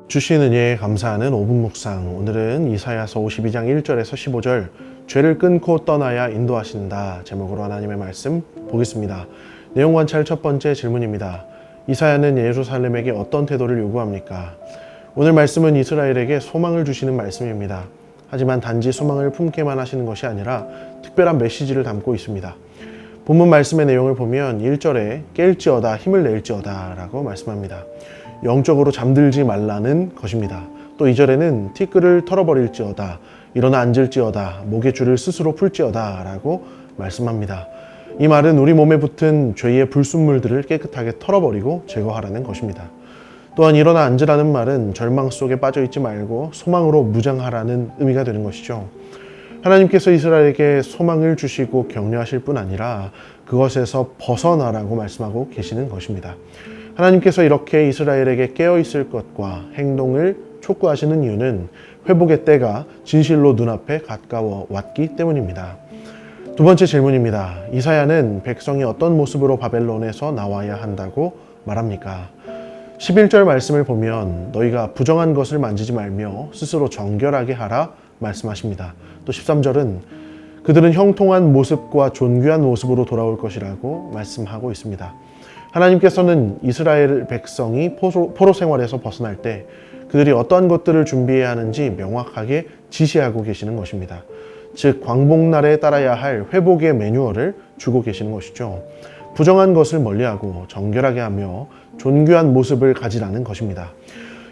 주신 은혜에 감사하는 5분 묵상. 오늘은 이사야서 52장 1절에서 15절 죄를 끊고 떠나야 인도하신다 제목으로 하나님의 말씀 보겠습니다. 내용 관찰 첫 번째 질문입니다. 이사야는 예루살렘에게 어떤 태도를 요구합니까? 오늘 말씀은 이스라엘에게 소망을 주시는 말씀입니다. 하지만 단지 소망을 품게만 하시는 것이 아니라 특별한 메시지를 담고 있습니다. 본문 말씀의 내용을 보면 1절에 깰지어다 힘을 낼지어다 라고 말씀합니다. 영적으로 잠들지 말라는 것입니다. 또 2절에는 티끌을 털어버릴지어다 일어나 앉을지어다 목의 줄을 스스로 풀지어다 라고 말씀합니다. 이 말은 우리 몸에 붙은 죄의 불순물들을 깨끗하게 털어버리고 제거하라는 것입니다. 또한 일어나 앉으라는 말은 절망 속에 빠져있지 말고 소망으로 무장하라는 의미가 되는 것이죠. 하나님께서 이스라엘에게 소망을 주시고 격려하실 뿐 아니라 그것에서 벗어나라고 말씀하고 계시는 것입니다. 하나님께서 이렇게 이스라엘에게 깨어있을 것과 행동을 촉구하시는 이유는 회복의 때가 진실로 눈앞에 가까워 왔기 때문입니다. 두 번째 질문입니다. 이사야는 백성이 어떤 모습으로 바벨론에서 나와야 한다고 말합니까? 11절 말씀을 보면 너희가 부정한 것을 만지지 말며 스스로 정결하게 하라 말씀하십니다. 또 13절은 그들은 형통한 모습과 존귀한 모습으로 돌아올 것이라고 말씀하고 있습니다. 하나님께서는 이스라엘 백성이 포로 생활에서 벗어날 때 그들이 어떠한 것들을 준비해야 하는지 명확하게 지시하고 계시는 것입니다. 즉 광복날에 따라야 할 회복의 매뉴얼을 주고 계시는 것이죠. 부정한 것을 멀리하고 정결하게 하며 존귀한 모습을 가지라는 것입니다.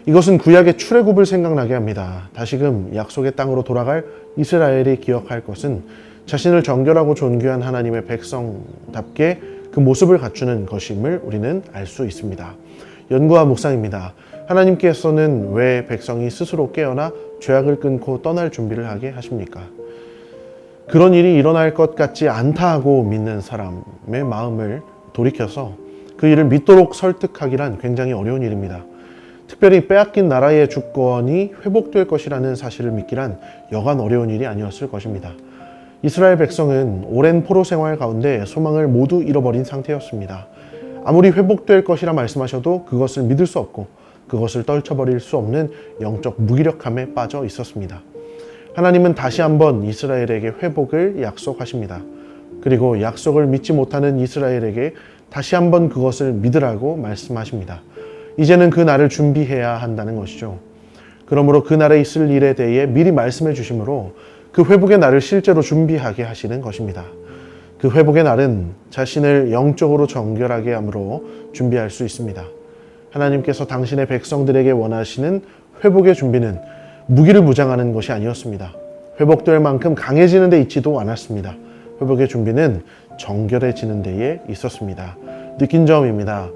이것은 구약의 출애굽을 생각나게 합니다. 다시금 약속의 땅으로 돌아갈 이스라엘이 기억할 것은 자신을 정결하고 존귀한 하나님의 백성답게 그 모습을 갖추는 것임을 우리는 알 수 있습니다. 연구와 묵상입니다. 하나님께서는 왜 백성이 스스로 깨어나 죄악을 끊고 떠날 준비를 하게 하십니까? 그런 일이 일어날 것 같지 않다고 믿는 사람의 마음을 돌이켜서 그 일을 믿도록 설득하기란 굉장히 어려운 일입니다. 특별히 빼앗긴 나라의 주권이 회복될 것이라는 사실을 믿기란 여간 어려운 일이 아니었을 것입니다. 이스라엘 백성은 오랜 포로 생활 가운데 소망을 모두 잃어버린 상태였습니다. 아무리 회복될 것이라 말씀하셔도 그것을 믿을 수 없고 그것을 떨쳐버릴 수 없는 영적 무기력함에 빠져 있었습니다. 하나님은 다시 한번 이스라엘에게 회복을 약속하십니다. 그리고 약속을 믿지 못하는 이스라엘에게 다시 한번 그것을 믿으라고 말씀하십니다. 이제는 그 날을 준비해야 한다는 것이죠. 그러므로 그 날에 있을 일에 대해 미리 말씀해 주심으로 그 회복의 날을 실제로 준비하게 하시는 것입니다. 그 회복의 날은 자신을 영적으로 정결하게 함으로 준비할 수 있습니다. 하나님께서 당신의 백성들에게 원하시는 회복의 준비는 무기를 무장하는 것이 아니었습니다. 회복될 만큼 강해지는 데 있지도 않았습니다. 회복의 준비는 정결해지는 데에 있었습니다. 느낀 점입니다.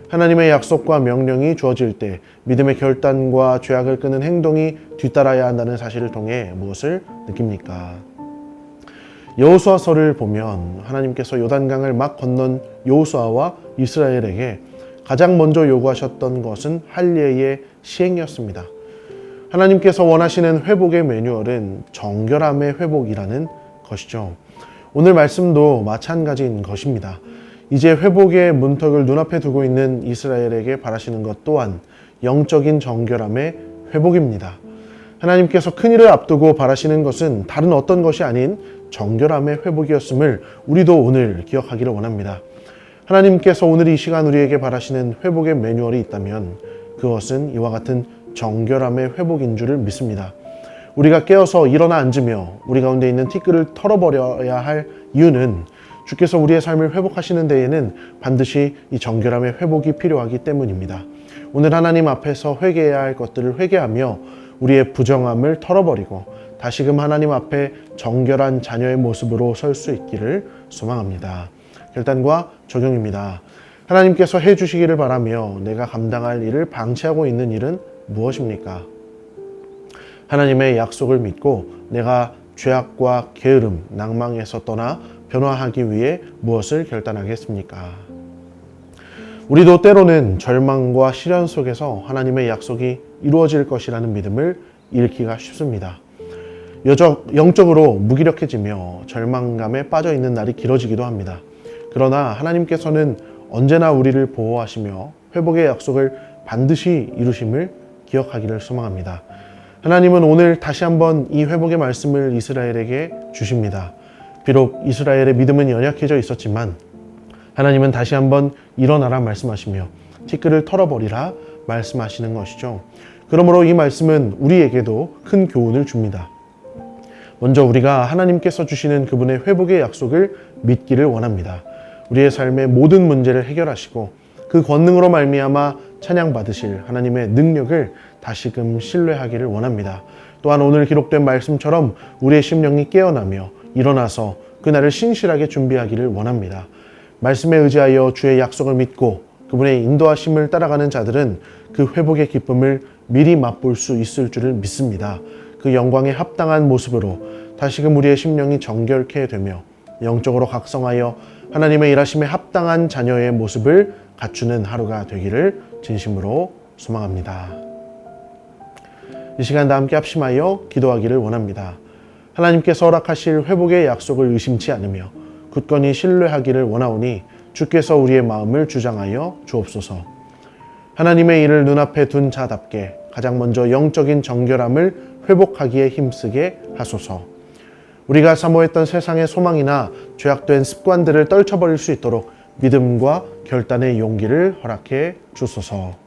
하나님의 약속과 명령이 주어질 때 믿음의 결단과 죄악을 끄는 행동이 뒤따라야 한다는 사실을 통해 무엇을 느낍니까? 여호수아서를 보면 하나님께서 요단강을 막 건넌 여호수아와 이스라엘에게 가장 먼저 요구하셨던 것은 할례의 시행이었습니다. 하나님께서 원하시는 회복의 매뉴얼은 정결함의 회복이라는 것이죠. 오늘 말씀도 마찬가지인 것입니다. 이제 회복의 문턱을 눈앞에 두고 있는 이스라엘에게 바라시는 것 또한 영적인 정결함의 회복입니다. 하나님께서 큰일을 앞두고 바라시는 것은 다른 어떤 것이 아닌 정결함의 회복이었음을 우리도 오늘 기억하기를 원합니다. 하나님께서 오늘 이 시간 우리에게 바라시는 회복의 매뉴얼이 있다면 그것은 이와 같은 정결함의 회복인 줄을 믿습니다. 우리가 깨어서 일어나 앉으며 우리 가운데 있는 티끌을 털어버려야 할 이유는 주께서 우리의 삶을 회복하시는 데에는 반드시 이 정결함의 회복이 필요하기 때문입니다. 오늘 하나님 앞에서 회개해야 할 것들을 회개하며 우리의 부정함을 털어버리고 다시금 하나님 앞에 정결한 자녀의 모습으로 설 수 있기를 소망합니다. 결단과 적용입니다. 하나님께서 해주시기를 바라며 내가 감당할 일을 방치하고 있는 일은 무엇입니까? 하나님의 약속을 믿고 내가 죄악과 게으름, 낭망에서 떠나 변화하기 위해 무엇을 결단하겠습니까? 우리도 때로는 절망과 시련 속에서 하나님의 약속이 이루어질 것이라는 믿음을 잃기가 쉽습니다. 영적으로 무기력해지며 절망감에 빠져 있는 날이 길어지기도 합니다. 그러나 하나님께서는 언제나 우리를 보호하시며 회복의 약속을 반드시 이루심을 기억하기를 소망합니다. 하나님은 오늘 다시 한번 이 회복의 말씀을 이스라엘에게 주십니다. 비록 이스라엘의 믿음은 연약해져 있었지만 하나님은 다시 한번 일어나라 말씀하시며 티끌을 털어버리라 말씀하시는 것이죠. 그러므로 이 말씀은 우리에게도 큰 교훈을 줍니다. 먼저 우리가 하나님께서 주시는 그분의 회복의 약속을 믿기를 원합니다. 우리의 삶의 모든 문제를 해결하시고 그 권능으로 말미암아 찬양받으실 하나님의 능력을 다시금 신뢰하기를 원합니다. 또한 오늘 기록된 말씀처럼 우리의 심령이 깨어나며 일어나서 그날을 신실하게 준비하기를 원합니다. 말씀에 의지하여 주의 약속을 믿고 그분의 인도하심을 따라가는 자들은 그 회복의 기쁨을 미리 맛볼 수 있을 줄을 믿습니다. 그 영광에 합당한 모습으로 다시금 우리의 심령이 정결케 되며 영적으로 각성하여 하나님의 일하심에 합당한 자녀의 모습을 갖추는 하루가 되기를 진심으로 소망합니다. 이 시간 함께 합심하여 기도하기를 원합니다. 하나님께서 허락하실 회복의 약속을 의심치 않으며 굳건히 신뢰하기를 원하오니 주께서 우리의 마음을 주장하여 주옵소서. 하나님의 일을 눈앞에 둔 자답게 가장 먼저 영적인 정결함을 회복하기에 힘쓰게 하소서. 우리가 사모했던 세상의 소망이나 죄악된 습관들을 떨쳐버릴 수 있도록 믿음과 결단의 용기를 허락해 주소서.